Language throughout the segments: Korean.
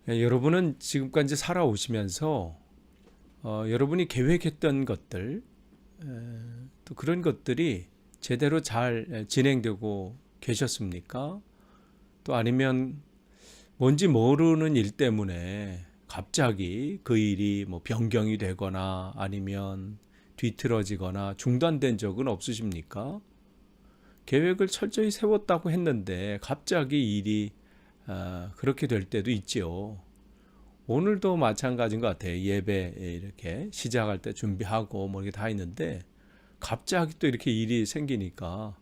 여러분은 지금까지 살아오시면서 여러분이 계획했던 것들, 또 그런 것들이 제대로 잘 진행되고 계셨습니까? 또 아니면 뭔지 모르는 일 때문에 갑자기 그 일이 뭐 변경이 되거나 아니면 뒤틀어지거나 중단된 적은 없으십니까? 계획을 철저히 세웠다고 했는데 갑자기 일이 그렇게 될 때도 있지요. 오늘도 마찬가지인 것 같아요. 예배 이렇게 시작할 때 준비하고 뭐 이렇게 다 있는데 갑자기 또 이렇게 일이 생기니까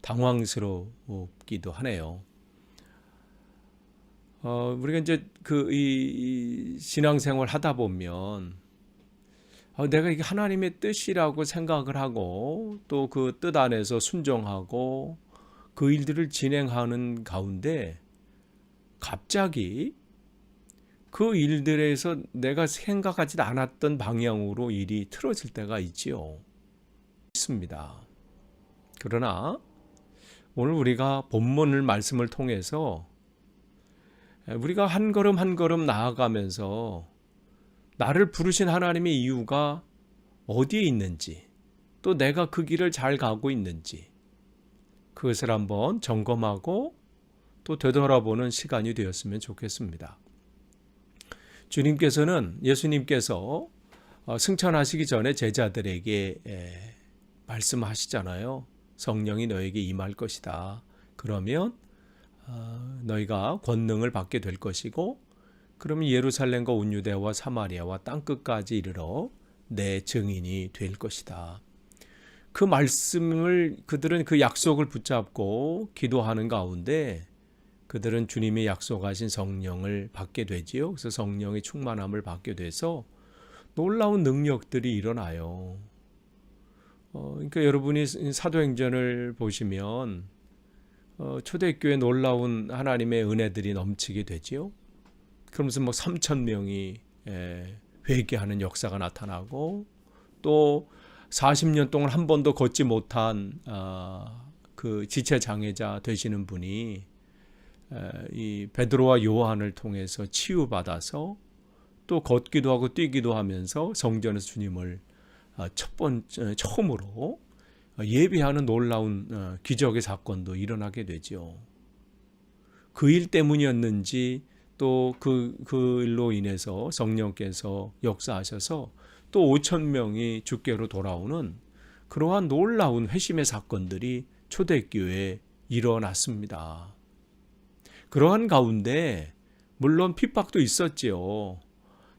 당황스럽기도 하네요. 우리가 이제 이 신앙생활 하다 보면 내가 이게 하나님의 뜻이라고 생각을 하고 또 그 뜻 안에서 순종하고 그 일들을 진행하는 가운데 갑자기 그 일들에서 내가 생각하지 않았던 방향으로 일이 틀어질 때가 있지요. 있습니다. 그러나 오늘 우리가 본문을 말씀을 통해서 우리가 한 걸음 한 걸음 나아가면서 나를 부르신 하나님의 이유가 어디에 있는지, 또 내가 그 길을 잘 가고 있는지 그것을 한번 점검하고 또 되돌아보는 시간이 되었으면 좋겠습니다. 예수님께서 승천하시기 전에 제자들에게 말씀하시잖아요. 성령이 너에게 임할 것이다. 그러면 너희가 권능을 받게 될 것이고, 그러면 예루살렘과 온 유대와 사마리아와 땅끝까지 이르러 내 증인이 될 것이다. 그 말씀을 그들은 그 약속을 붙잡고 기도하는 가운데 그들은 주님이 약속하신 성령을 받게 되지요. 그래서 성령의 충만함을 받게 돼서 놀라운 능력들이 일어나요. 그러니까 여러분이 사도행전을 보시면 초대교회 놀라운 하나님의 은혜들이 넘치게 되지요. 그러면서 뭐 3천 명이 회개하는 역사가 나타나고 또 40년 동안 한 번도 걷지 못한 그 지체 장애자 되시는 분이 이 베드로와 요한을 통해서 치유받아서 또 걷기도 하고 뛰기도 하면서 성전에서 주님을 처음으로 예배하는 놀라운 기적의 사건도 일어나게 되죠. 그 일 때문이었는지 또 그 일로 인해서 성령께서 역사하셔서 또 5천 명이 주께로 돌아오는 그러한 놀라운 회심의 사건들이 초대교회에 일어났습니다. 그러한 가운데 물론 핍박도 있었지요.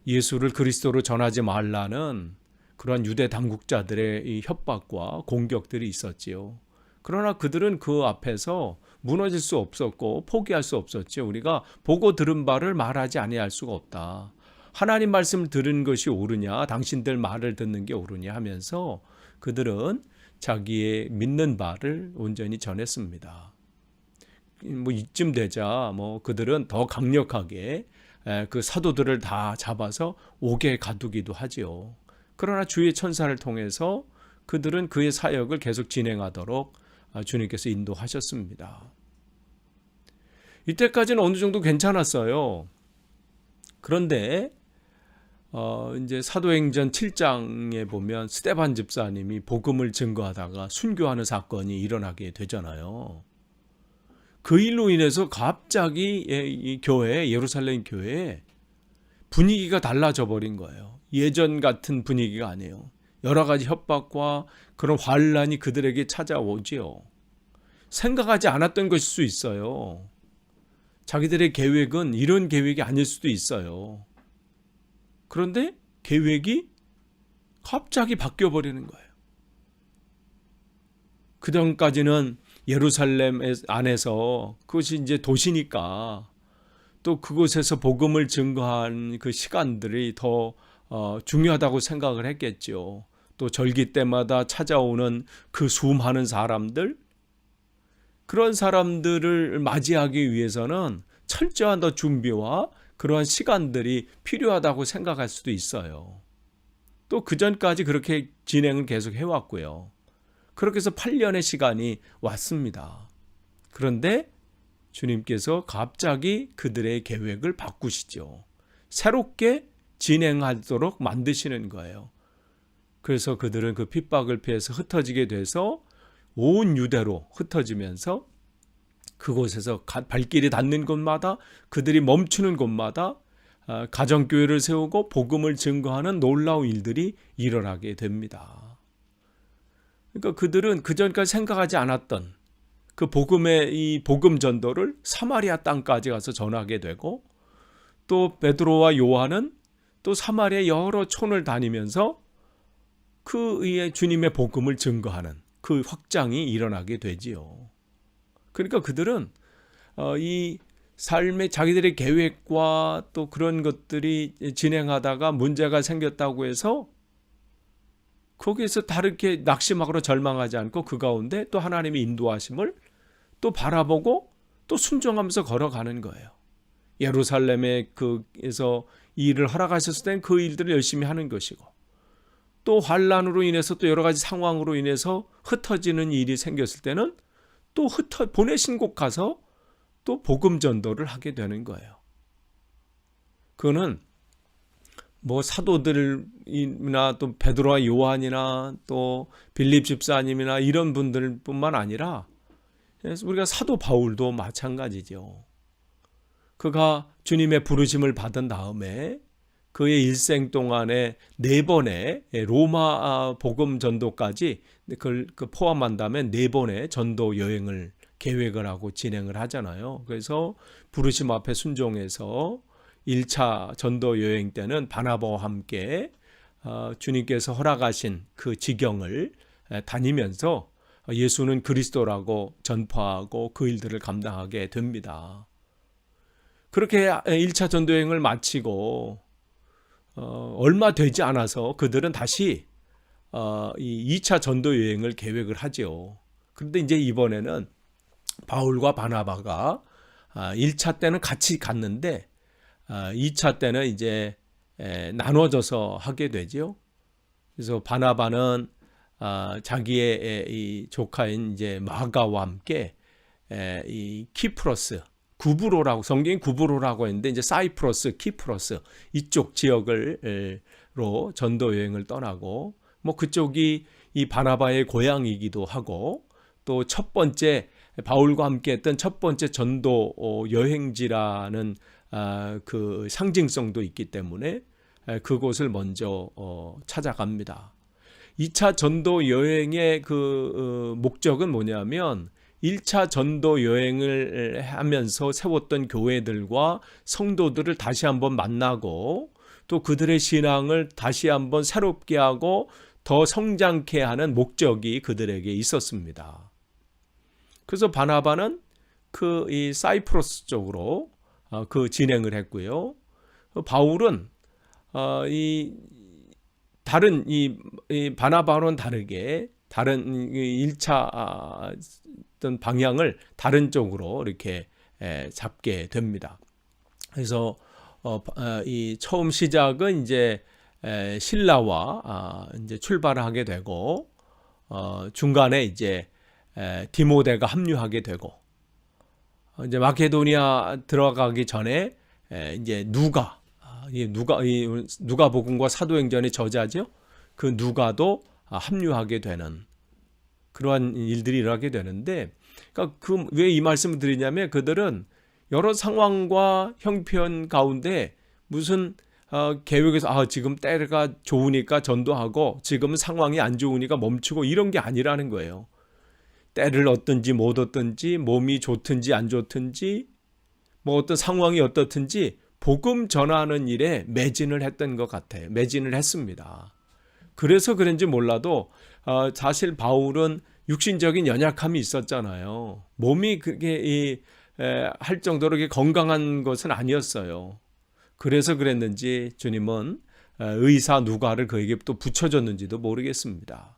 예수를 그리스도로 전하지 말라는 그러한 유대 당국자들의 이 협박과 공격들이 있었지요. 그러나 그들은 그 앞에서 무너질 수 없었고 포기할 수 없었죠. 우리가 보고 들은 바를 말하지 아니할 수가 없다. 하나님 말씀을 들은 것이 옳으냐, 당신들 말을 듣는 게 옳으냐 하면서 그들은 자기의 믿는 바를 온전히 전했습니다. 뭐 이쯤 되자 그들은 더 강력하게 그 사도들을 다 잡아서 옥에 가두기도 하지요. 그러나 주의 천사를 통해서 그들은 그의 사역을 계속 진행하도록 주님께서 인도하셨습니다. 이때까지는 어느 정도 괜찮았어요. 그런데 이제 사도행전 7장에 보면 스데반 집사님이 복음을 증거하다가 순교하는 사건이 일어나게 되잖아요. 그 일로 인해서 갑자기 이 교회, 예루살렘 교회에 분위기가 달라져 버린 거예요. 예전 같은 분위기가 아니에요. 여러 가지 협박과 그런 환란이 그들에게 찾아오지요. 생각하지 않았던 것일 수 있어요. 자기들의 계획은 이런 계획이 아닐 수도 있어요. 그런데 계획이 갑자기 바뀌어 버리는 거예요. 그전까지는 예루살렘 안에서 그것이 이제 도시니까 또 그곳에서 복음을 증거한 그 시간들이 더 중요하다고 생각을 했겠죠. 또 절기 때마다 찾아오는 그 수많은 사람들, 그런 사람들을 맞이하기 위해서는 철저한 더 준비와 그러한 시간들이 필요하다고 생각할 수도 있어요. 또 그전까지 그렇게 진행을 계속 해왔고요. 그렇게 해서 8년의 시간이 왔습니다. 그런데 주님께서 갑자기 그들의 계획을 바꾸시죠. 새롭게 진행하도록 만드시는 거예요. 그래서 그들은 그 핍박을 피해서 흩어지게 돼서 온 유대로 흩어지면서 그곳에서 발길이 닿는 곳마다, 그들이 멈추는 곳마다 가정교회를 세우고 복음을 증거하는 놀라운 일들이 일어나게 됩니다. 그러니까 그들은 그전까지 생각하지 않았던 그 이 복음 전도를 사마리아 땅까지 가서 전하게 되고, 또 베드로와 요한은 또 사마리아 여러 촌을 다니면서 그 의의 주님의 복음을 증거하는 그 확장이 일어나게 되지요. 그러니까 그들은 이 삶의 자기들의 계획과 또 그런 것들이 진행하다가 문제가 생겼다고 해서 거기에서 다르게 낙심하거나 절망하지 않고 그 가운데 또 하나님의 인도하심을 또 바라보고 또 순종하면서 걸어가는 거예요. 예루살렘에 그에서 이 일을 허락하셨을 땐 그 일들을 열심히 하는 것이고, 또 환난으로 인해서 또 여러 가지 상황으로 인해서 흩어지는 일이 생겼을 때는 또 보내신 곳 가서 또 복음 전도를 하게 되는 거예요. 그거는 뭐 사도들이나 또 베드로와 요한이나 또 빌립 집사님이나 이런 분들뿐만 아니라 우리가 사도 바울도 마찬가지죠. 그가 주님의 부르심을 받은 다음에 그의 일생 동안에 4번의 로마 복음 전도까지 그걸 포함한다면 4번의 전도 여행을 계획을 하고 진행을 하잖아요. 그래서 부르심 앞에 순종해서 1차 전도 여행 때는 바나바와 함께 주님께서 허락하신 그 지경을 다니면서 예수는 그리스도라고 전파하고 그 일들을 감당하게 됩니다. 그렇게 1차 전도 여행을 마치고 얼마 되지 않아서 그들은 다시 이 2차 전도 여행을 계획을 하죠. 그런데 이제 이번에는 바울과 바나바가 1차 때는 같이 갔는데 2차 때는 이제 나눠져서 하게 되죠. 그래서 바나바는 자기의 이 조카인 이제 마가와 함께 이 키프로스, 구브로라고, 성경이 구브로라고 했는데 이제 사이프러스, 키프로스 이쪽 지역으로 전도 여행을 떠나고, 뭐 그쪽이 이 바나바의 고향이기도 하고, 또 첫 번째 바울과 함께 했던 첫 번째 전도 여행지라는 그 상징성도 있기 때문에 그곳을 먼저 찾아갑니다. 2차 전도 여행의 그 목적은 뭐냐면 1차 전도 여행을 하면서 세웠던 교회들과 성도들을 다시 한번 만나고, 또 그들의 신앙을 다시 한번 새롭게 하고 더 성장케 하는 목적이 그들에게 있었습니다. 그래서 바나바는 이 사이프러스 쪽으로 그 진행을 했고요. 바울은 이 바나바와는 다르게 다른 1차 어떤 방향을 다른 쪽으로 이렇게 잡게 됩니다. 그래서 이 처음 시작은 이제 신라와 이제 출발을 하게 되고, 중간에 이제 디모데가 합류하게 되고, 이제 마케도니아 들어가기 전에 이제 누가복음과 사도행전의 저자죠. 그 누가도 합류하게 되는 그러한 일들이 일어나게 되는데, 그러니까 왜 이 말씀을 드리냐면 그들은 여러 상황과 형편 가운데 무슨 계획에서 지금 때가 좋으니까 전도하고 지금은 상황이 안 좋으니까 멈추고 이런 게 아니라는 거예요. 때를 얻든지 못 얻든지, 몸이 좋든지 안 좋든지, 뭐 어떤 상황이 어떻든지 복음 전하는 일에 매진을 했던 것 같아요. 매진을 했습니다. 그래서 그런지 몰라도 사실 바울은 육신적인 연약함이 있었잖아요. 몸이 그게 할 정도로 건강한 것은 아니었어요. 그래서 그랬는지 주님은 의사 누가를 그에게 또 붙여줬는지도 모르겠습니다.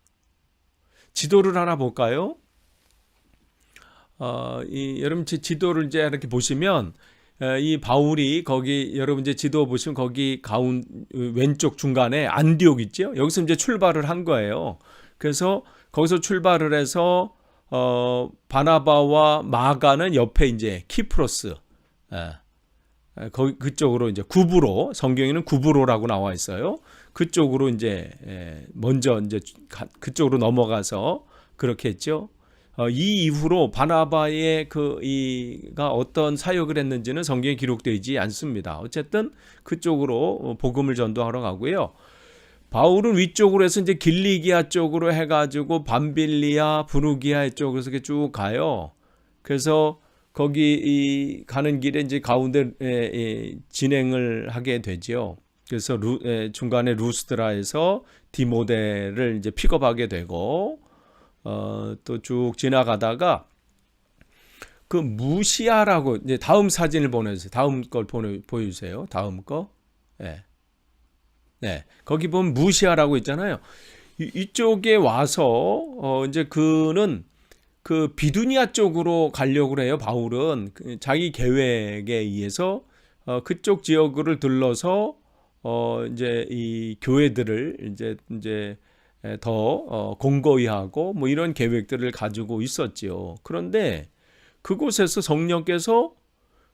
지도를 하나 볼까요? 여러분 지도를 이제 이렇게 보시면 이 바울이 거기 여러분 이제 지도 보시면 거기 왼쪽 중간에 안디옥 있죠? 여기서 이제 출발을 한 거예요. 그래서 거기서 출발을 해서 바나바와 마가는 옆에 이제 키프로스 거기 그쪽으로 이제 구브로, 성경에는 구브로라고 나와 있어요. 그쪽으로 이제 먼저 이제 그쪽으로 넘어가서 그렇게 했죠. 이 이후로 바나바의 이가 어떤 사역을 했는지는 성경에 기록되지 않습니다. 어쨌든 그쪽으로 복음을 전도하러 가고요. 바울은 위쪽으로 해서 이제 길리기아 쪽으로 해가지고 밤빌리아, 부르기아 쪽으로 이렇게 쭉 가요. 그래서 거기 가는 길에 이제 가운데 진행을 하게 되죠. 그래서 중간에 루스드라에서 디모데를 이제 픽업하게 되고 또 쭉 지나가다가 그 무시아라고 이제 다음 사진을 보내주세요. 다음 걸 보여주세요. 다음 거. 네, 거기 보면 무시아라고 있잖아요. 이쪽에 와서 이제 그는 그 비두니아 쪽으로 가려고 해요. 바울은 자기 계획에 의해서 그쪽 지역을 들러서 이제 이 교회들을 이제 더 공고히 하고 뭐 이런 계획들을 가지고 있었지요. 그런데 그곳에서 성령께서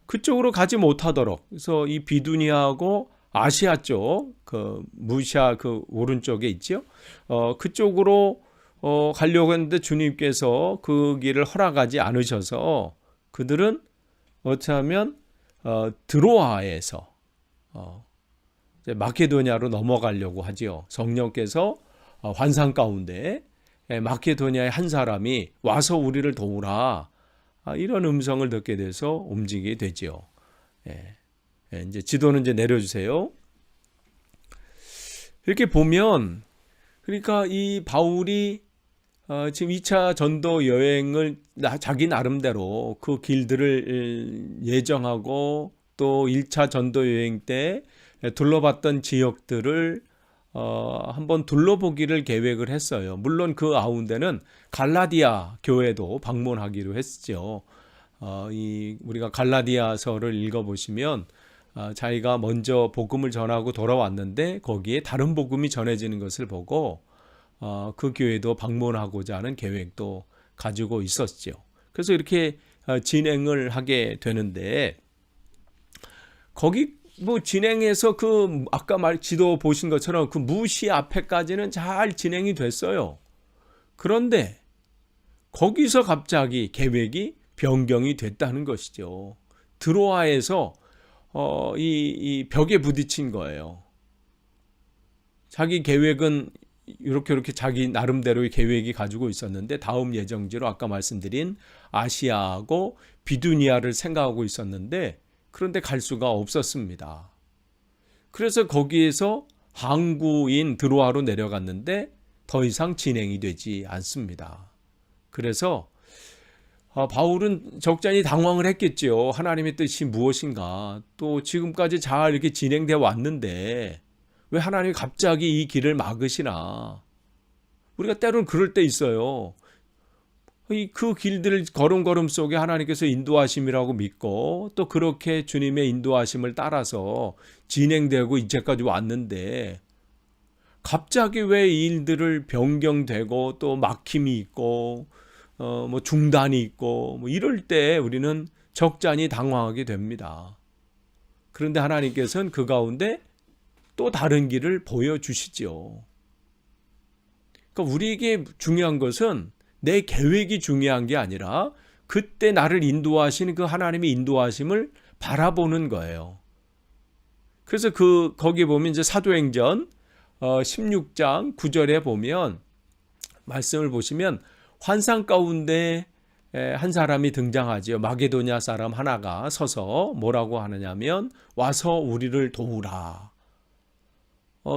그쪽으로 가지 못하도록, 그래서 이 비두니아하고 아시아 쪽, 그 무시아 그 오른쪽에 있죠. 그쪽으로 가려고 했는데 주님께서 그 길을 허락하지 않으셔서 그들은 어찌하면 드로아에서 이제 마케도니아로 넘어가려고 하지요. 성령께서 환상 가운데 마케도니아의 한 사람이 와서 우리를 도우라, 이런 음성을 듣게 돼서 움직이게 되지요. 이제 지도는 이제 내려주세요. 이렇게 보면, 그러니까 이 바울이 지금 2차 전도 여행을 자기 나름대로 그 길들을 예정하고 또 1차 전도 여행 때 둘러봤던 지역들을 한번 둘러보기를 계획을 했어요. 물론 그 가운데는 갈라디아 교회도 방문하기로 했죠. 우리가 갈라디아서를 읽어보시면 자기가 먼저 복음을 전하고 돌아왔는데 거기에 다른 복음이 전해지는 것을 보고 그 교회도 방문하고자 하는 계획도 가지고 있었죠. 그래서 이렇게 진행을 하게 되는데, 거기 뭐 진행해서 그 아까 지도 보신 것처럼 그 무시 앞에까지는 잘 진행이 됐어요. 그런데 거기서 갑자기 계획이 변경이 됐다는 것이죠. 드로아에서 이 벽에 부딪힌 거예요. 자기 계획은 이렇게 자기 나름대로의 계획이 가지고 있었는데 다음 예정지로 아까 말씀드린 아시아하고 비두니아를 생각하고 있었는데, 그런데 갈 수가 없었습니다. 그래서 거기에서 항구인 드로아로 내려갔는데 더 이상 진행이 되지 않습니다. 그래서 바울은 적잖이 당황을 했겠죠. 하나님의 뜻이 무엇인가? 또 지금까지 잘 이렇게 진행되어 왔는데 왜 하나님이 갑자기 이 길을 막으시나? 우리가 때로는 그럴 때 있어요. 그 길들을 걸음걸음 속에 하나님께서 인도하심이라고 믿고 또 그렇게 주님의 인도하심을 따라서 진행되고 이제까지 왔는데 갑자기 왜 이 일들을 변경되고 또 막힘이 있고 뭐 중단이 있고 뭐 이럴 때 우리는 적잖이 당황하게 됩니다. 그런데 하나님께서는 그 가운데 또 다른 길을 보여주시죠. 그러니까 우리에게 중요한 것은 내 계획이 중요한 게 아니라 그때 나를 인도하시는 그 하나님의 인도하심을 바라보는 거예요. 그래서 거기 보면 이제 사도행전 16장 9절에 보면 말씀을 보시면 환상 가운데 한 사람이 등장하지요. 마게도냐 사람 하나가 서서 뭐라고 하느냐면 와서 우리를 도우라.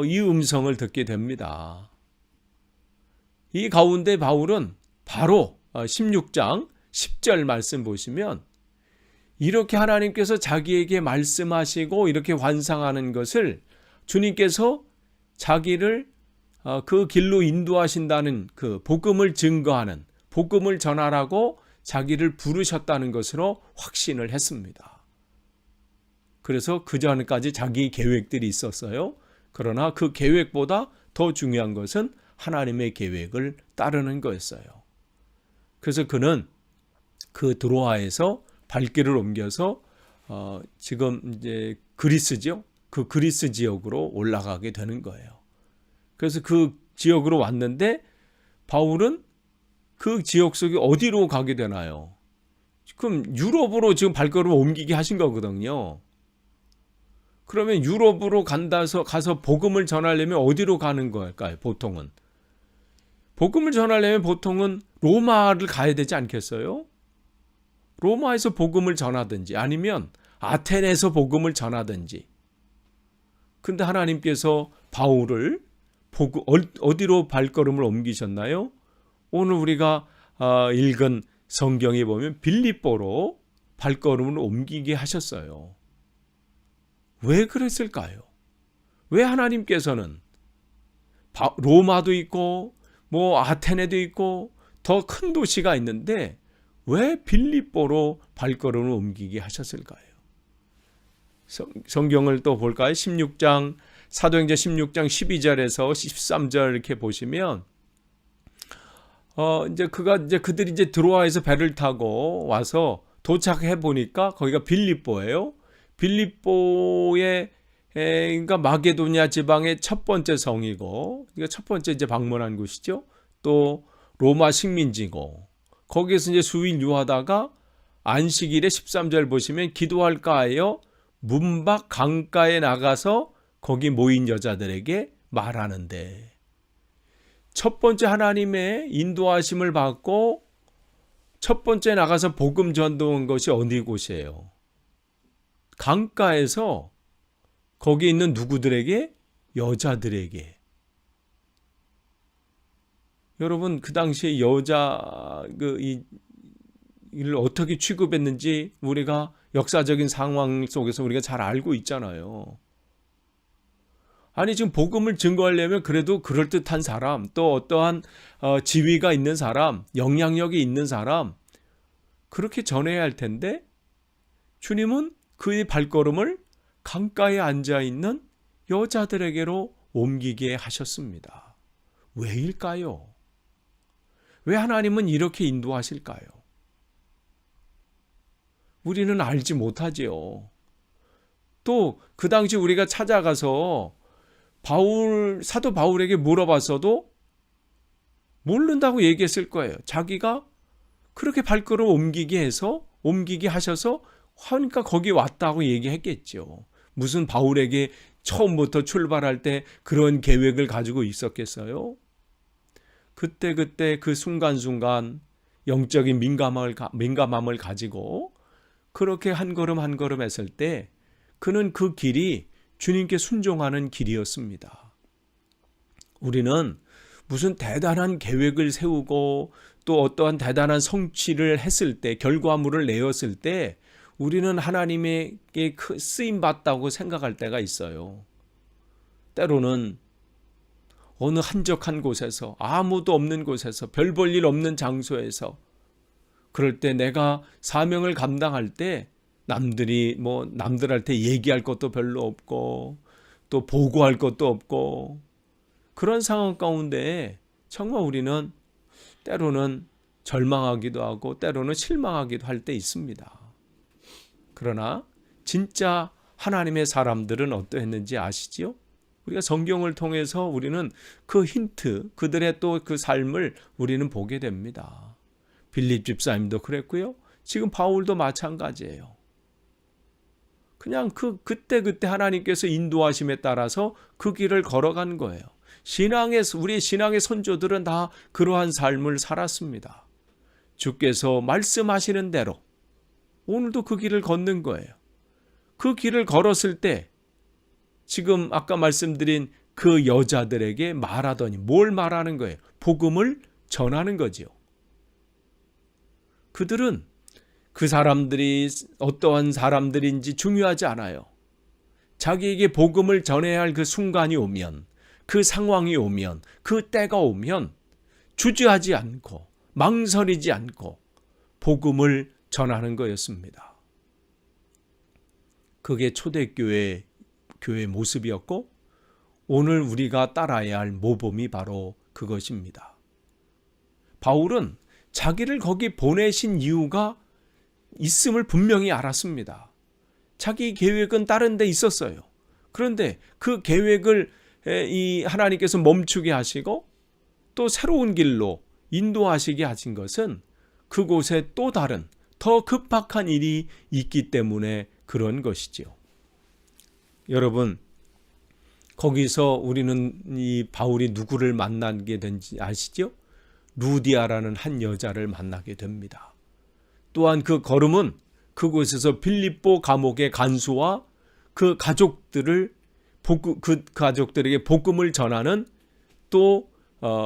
이 음성을 듣게 됩니다. 이 가운데 바울은 바로 16장 10절 말씀 보시면 이렇게 하나님께서 자기에게 말씀하시고 이렇게 환상하는 것을 주님께서 자기를 그 길로 인도하신다는 그 복음을 증거하는, 복음을 전하라고 자기를 부르셨다는 것으로 확신을 했습니다. 그래서 그 전까지 자기 계획들이 있었어요. 그러나 그 계획보다 더 중요한 것은 하나님의 계획을 따르는 거였어요. 그래서 그는 그 드로아에서 발길을 옮겨서 지금 이제 그리스죠. 그 그리스 지역으로 올라가게 되는 거예요. 그래서 그 지역으로 왔는데 바울은 그 지역 속에 어디로 가게 되나요? 그럼 유럽으로 지금 발걸음을 옮기게 하신 거거든요. 그러면 유럽으로 가서 복음을 전하려면 어디로 가는 걸까요? 보통은 복음을 전하려면 보통은 로마를 가야 되지 않겠어요? 로마에서 복음을 전하든지 아니면 아테네에서 복음을 전하든지. 근데 하나님께서 바울을 어디로 발걸음을 옮기셨나요? 오늘 우리가 읽은 성경에 보면 빌립보로 발걸음을 옮기게 하셨어요. 왜 그랬을까요? 왜 하나님께서는 로마도 있고 뭐 아테네도 있고 더 큰 도시가 있는데 왜 빌립보로 발걸음을 옮기게 하셨을까요? 성경을 또 볼까요? 16장 사도행전 16장 12절에서 13절 이렇게 보시면 이제 그들이 이제 드로아에서 배를 타고 와서 도착해 보니까 거기가 빌립보예요. 빌립보의 그러니까 마게도냐 지방의 첫 번째 성이고, 그러니까 첫 번째 이제 방문한 곳이죠. 또 로마 식민지고, 거기에서 이제 수일 유하다가 안식일에 13절 보시면 기도할까 하여 문밖 강가에 나가서 거기 모인 여자들에게 말하는데, 첫 번째 하나님의 인도하심을 받고 첫 번째 나가서 복음 전도한 것이 어디 곳이에요? 강가에서 거기 있는 누구들에게? 여자들에게. 여러분 그 당시에 여자 이를 어떻게 취급했는지 우리가 역사적인 상황 속에서 우리가 잘 알고 있잖아요. 아니 지금 복음을 증거하려면 그래도 그럴듯한 사람, 또 어떠한 지위가 있는 사람, 영향력이 있는 사람 그렇게 전해야 할 텐데 주님은 그의 발걸음을 강가에 앉아있는 여자들에게로 옮기게 하셨습니다. 왜일까요? 왜 하나님은 이렇게 인도하실까요? 우리는 알지 못하지요. 또 그 당시 우리가 찾아가서 사도 바울에게 물어봤어도 모른다고 얘기했을 거예요. 자기가 그렇게 발걸음 옮기게 하셔서 하니까 거기 왔다고 얘기했겠죠. 무슨 바울에게 처음부터 출발할 때 그런 계획을 가지고 있었겠어요? 그때 그 순간순간 영적인 민감함을 가지고 그렇게 한 걸음 한 걸음 했을 때 그는 그 길이 주님께 순종하는 길이었습니다. 우리는 무슨 대단한 계획을 세우고 또 어떠한 대단한 성취를 했을 때, 결과물을 내었을 때 우리는 하나님에게 쓰임받다고 생각할 때가 있어요. 때로는 어느 한적한 곳에서, 아무도 없는 곳에서, 별 볼 일 없는 장소에서, 그럴 때 내가 사명을 감당할 때 남들한테 얘기할 것도 별로 없고 또 보고할 것도 없고 그런 상황 가운데 정말 우리는 때로는 절망하기도 하고 때로는 실망하기도 할 때 있습니다. 그러나 진짜 하나님의 사람들은 어떠했는지 아시지요? 우리가 성경을 통해서 우리는 그 힌트, 그들의 또 그 삶을 우리는 보게 됩니다. 빌립 집사님도 그랬고요. 지금 바울도 마찬가지예요. 그냥 그때 하나님께서 인도하심에 따라서 그 길을 걸어간 거예요. 우리 신앙의 선조들은 다 그러한 삶을 살았습니다. 주께서 말씀하시는 대로 오늘도 그 길을 걷는 거예요. 그 길을 걸었을 때 지금 아까 말씀드린 그 여자들에게 말하더니 뭘 말하는 거예요? 복음을 전하는 거지요. 그들은 그 사람들이 어떠한 사람들인지 중요하지 않아요. 자기에게 복음을 전해야 할 그 순간이 오면, 그 상황이 오면, 그 때가 오면 주저하지 않고 망설이지 않고 복음을 전하는 거였습니다. 그게 초대교회 모습이었고 오늘 우리가 따라야 할 모범이 바로 그것입니다. 바울은 자기를 거기 보내신 이유가 있음을 분명히 알았습니다. 자기 계획은 다른 데 있었어요. 그런데 그 계획을 이 하나님께서 멈추게 하시고 또 새로운 길로 인도하시게 하신 것은 그곳에 또 다른 더 급박한 일이 있기 때문에 그런 것이지요. 여러분, 거기서 우리는 이 바울이 누구를 만나게 된지 아시죠? 루디아라는 한 여자를 만나게 됩니다. 또한 그 걸음은 그곳에서 빌립보 감옥의 간수와 그 가족들을 그 가족들에게 복음을 전하는 또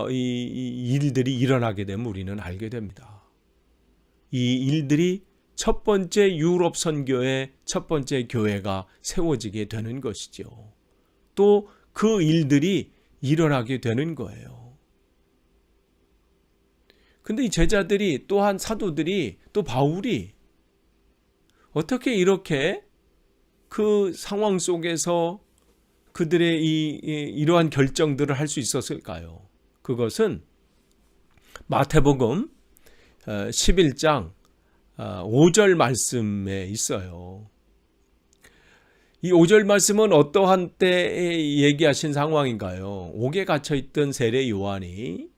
이 일들이 일어나게 되면 우리는 알게 됩니다. 이 일들이 첫 번째 유럽 선교의 첫 번째 교회가 세워지게 되는 것이죠. 또 그 일들이 일어나게 되는 거예요. 근데 이 제자들이 또한 사도들이 또 바울이 어떻게 이렇게 그 상황 속에서 그들의 이러한 결정들을 할 수 있었을까요? 그것은 마태복음 11장 5절 말씀에 있어요. 이 5절 말씀은 어떠한 때에 얘기하신 상황인가요? 옥에 갇혀있던 세례 요한이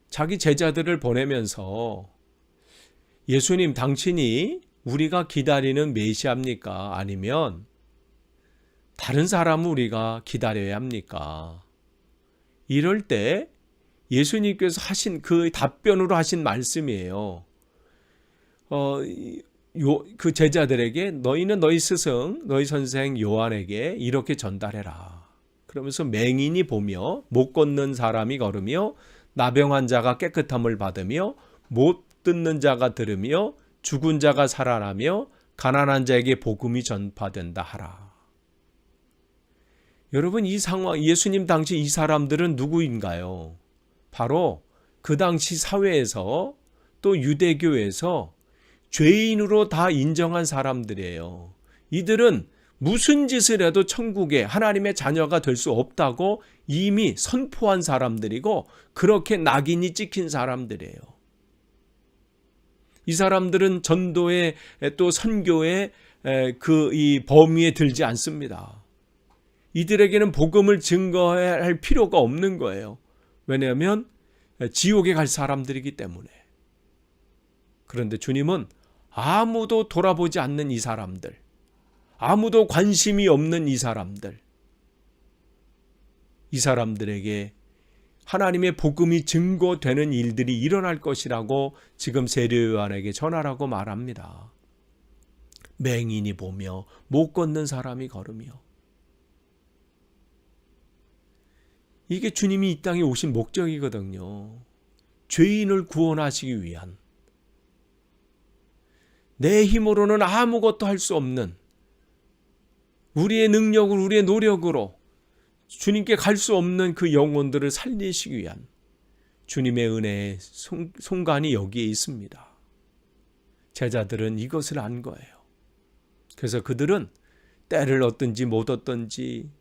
자기 제자들을 보내면서 예수님, 당신이 우리가 기다리는 메시아입니까? 아니면 다른 사람을 우리가 기다려야 합니까? 이럴 때 예수님께서 하신 그 답변으로 하신 말씀이에요. 그 제자들에게 너희는 너희 스승, 너희 선생 요한에게 이렇게 전달해라. 그러면서 맹인이 보며 못 걷는 사람이 걸으며 나병한 자가 깨끗함을 받으며 못 듣는 자가 들으며 죽은 자가 살아나며 가난한 자에게 복음이 전파된다 하라. 여러분, 이 상황, 예수님 당시 이 사람들은 누구인가요? 바로 그 당시 사회에서 또 유대교에서 죄인으로 다 인정한 사람들이에요. 이들은 무슨 짓을 해도 천국에 하나님의 자녀가 될 수 없다고 이미 선포한 사람들이고 그렇게 낙인이 찍힌 사람들이에요. 이 사람들은 전도의 또 선교의 이 범위에 들지 않습니다. 이들에게는 복음을 증거할 필요가 없는 거예요. 왜냐하면 지옥에 갈 사람들이기 때문에. 그런데 주님은 아무도 돌아보지 않는 이 사람들, 아무도 관심이 없는 이 사람들에게 하나님의 복음이 증거되는 일들이 일어날 것이라고 지금 세례 요한에게 전하라고 말합니다. 맹인이 보며 못 걷는 사람이 걸으며. 이게 주님이 이 땅에 오신 목적이거든요. 죄인을 구원하시기 위한. 내 힘으로는 아무것도 할 수 없는, 우리의 능력으로, 우리의 노력으로 주님께 갈 수 없는 그 영혼들을 살리시기 위한 주님의 은혜의 손간이 여기에 있습니다. 제자들은 이것을 안 거예요. 그래서 그들은 때를 얻든지 못 얻든지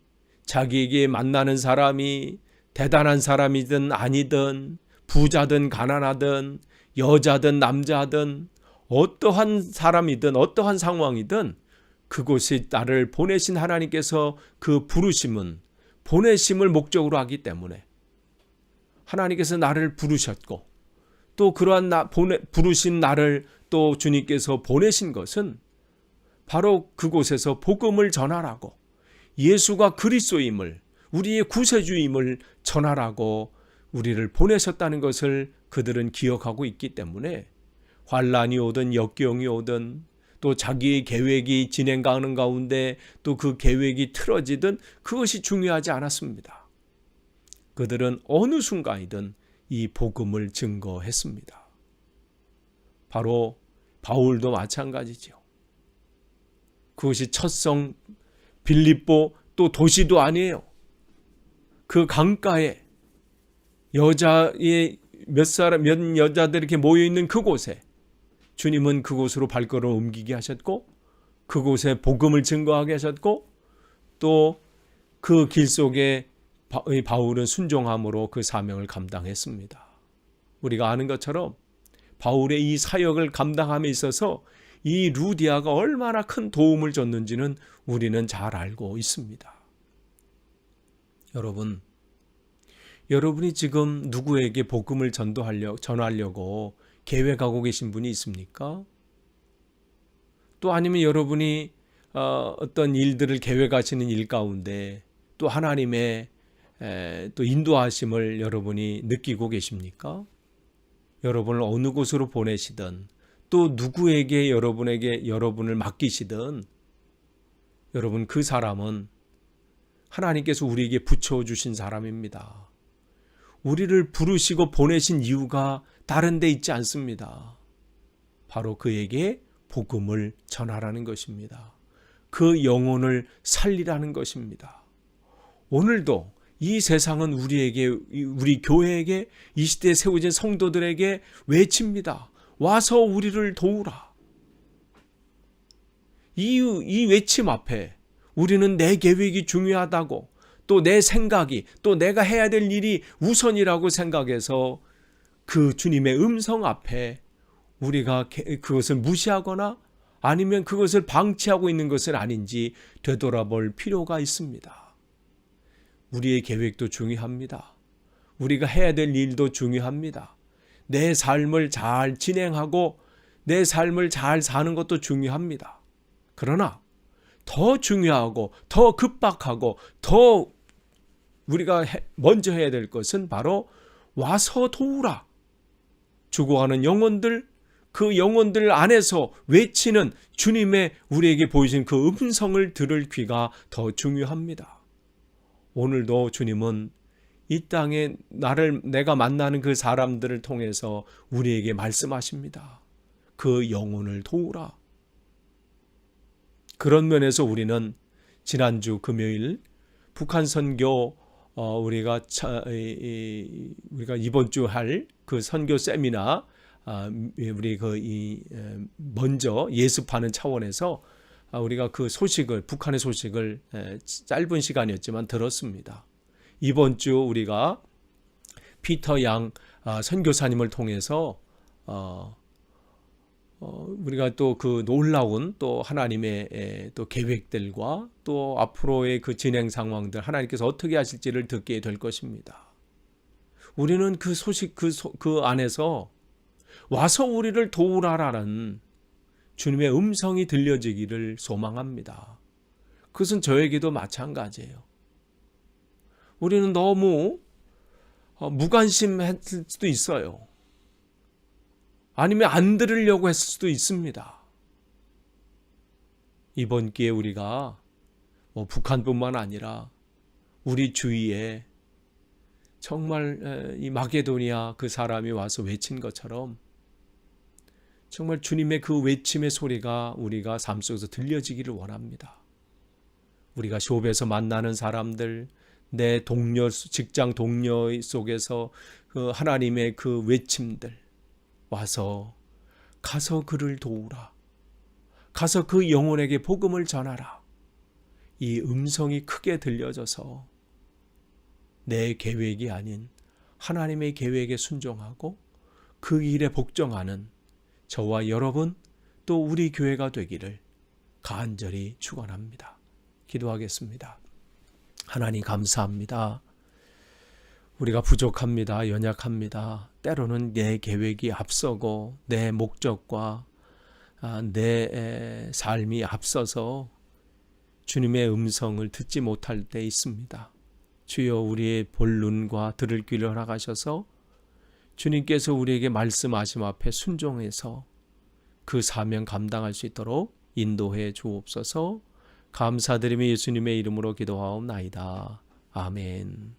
자기에게 만나는 사람이 대단한 사람이든 아니든 부자든 가난하든 여자든 남자든 어떠한 사람이든 어떠한 상황이든 그곳에 나를 보내신 하나님께서 그 보내심을 목적으로 하기 때문에 하나님께서 나를 부르셨고 또 그러한 부르신 나를 또 주님께서 보내신 것은 바로 그곳에서 복음을 전하라고, 예수가 그리스도임을, 우리의 구세주임을 전하라고 우리를 보내셨다는 것을 그들은 기억하고 있기 때문에 환난이 오든 역경이 오든 또 자기의 계획이 진행가는 가운데 또 그 계획이 틀어지든 그것이 중요하지 않았습니다. 그들은 어느 순간이든 이 복음을 증거했습니다. 바로 바울도 마찬가지죠. 그것이 첫성 빌립보 또 도시도 아니에요. 그 강가에 여자의 몇 여자들이 이렇게 모여있는 그곳에 주님은 그곳으로 발걸음을 옮기게 하셨고 그곳에 복음을 증거하게 하셨고 또 그 길 속에 바울은 순종함으로 그 사명을 감당했습니다. 우리가 아는 것처럼 바울의 이 사역을 감당함에 있어서 이 루디아가 얼마나 큰 도움을 줬는지는 우리는 잘 알고 있습니다. 여러분이 지금 누구에게 복음을 전하려고 계획하고 계신 분이 있습니까? 또 아니면 여러분이 어떤 일들을 계획하시는 일 가운데 또 하나님의 또 인도하심을 여러분이 느끼고 계십니까? 여러분을 어느 곳으로 보내시든 또 누구에게 여러분을 맡기시든 여러분 그 사람은 하나님께서 우리에게 붙여주신 사람입니다. 우리를 부르시고 보내신 이유가 다른 데 있지 않습니다. 바로 그에게 복음을 전하라는 것입니다. 그 영혼을 살리라는 것입니다. 오늘도 이 세상은 우리 교회에게 이 시대에 세워진 성도들에게 외칩니다. 와서 우리를 도우라. 이 외침 앞에 우리는 내 계획이 중요하다고 또 내 생각이 또 내가 해야 될 일이 우선이라고 생각해서 그 주님의 음성 앞에 우리가 그것을 무시하거나 아니면 그것을 방치하고 있는 것은 아닌지 되돌아볼 필요가 있습니다. 우리의 계획도 중요합니다. 우리가 해야 될 일도 중요합니다. 내 삶을 잘 진행하고 내 삶을 잘 사는 것도 중요합니다. 그러나 더 중요하고 더 급박하고 더 우리가 먼저 해야 될 것은 바로 와서 도우라. 죽어가는 영혼들, 그 영혼들 안에서 외치는 주님의 우리에게 보이신 그 음성을 들을 귀가 더 중요합니다. 오늘도 주님은 이 땅에 내가 만나는 그 사람들을 통해서 우리에게 말씀하십니다. 그 영혼을 도우라. 그런 면에서 우리는 지난주 금요일 북한 선교 우리가 이번 주 할 그 선교 세미나 우리 먼저 예습하는 차원에서 우리가 그 북한의 소식을 짧은 시간이었지만 들었습니다. 이번 주 우리가 피터 양 선교사님을 통해서 우리가 또 그 놀라운 또 하나님의 또 계획들과 또 앞으로의 그 진행 상황들 하나님께서 어떻게 하실지를 듣게 될 것입니다. 우리는 그 소식 그 안에서 와서 우리를 도우라라는 주님의 음성이 들려지기를 소망합니다. 그것은 저에게도 마찬가지예요. 우리는 너무 무관심했을 수도 있어요. 아니면 안 들으려고 했을 수도 있습니다. 이번 기회에 우리가 북한뿐만 아니라 우리 주위에 정말 이 마게도니아 그 사람이 와서 외친 것처럼 정말 주님의 그 외침의 소리가 우리가 삶 속에서 들려지기를 원합니다. 우리가 숍에서 만나는 사람들, 내 직장 동료 속에서 그 하나님의 그 외침들 와서 가서 그를 도우라. 가서 그 영혼에게 복음을 전하라. 이 음성이 크게 들려져서 내 계획이 아닌 하나님의 계획에 순종하고 그 일에 복종하는 저와 여러분 또 우리 교회가 되기를 간절히 축원합니다. 기도하겠습니다. 하나님 감사합니다. 우리가 부족합니다. 연약합니다. 때로는 내 계획이 앞서고 내 목적과 내 삶이 앞서서 주님의 음성을 듣지 못할 때 있습니다. 주여 우리의 볼 눈과 들을 귀를 허락하셔서 주님께서 우리에게 말씀하심 앞에 순종해서 그 사명 감당할 수 있도록 인도해 주옵소서. 감사드리며 예수님의 이름으로 기도하옵나이다. 아멘.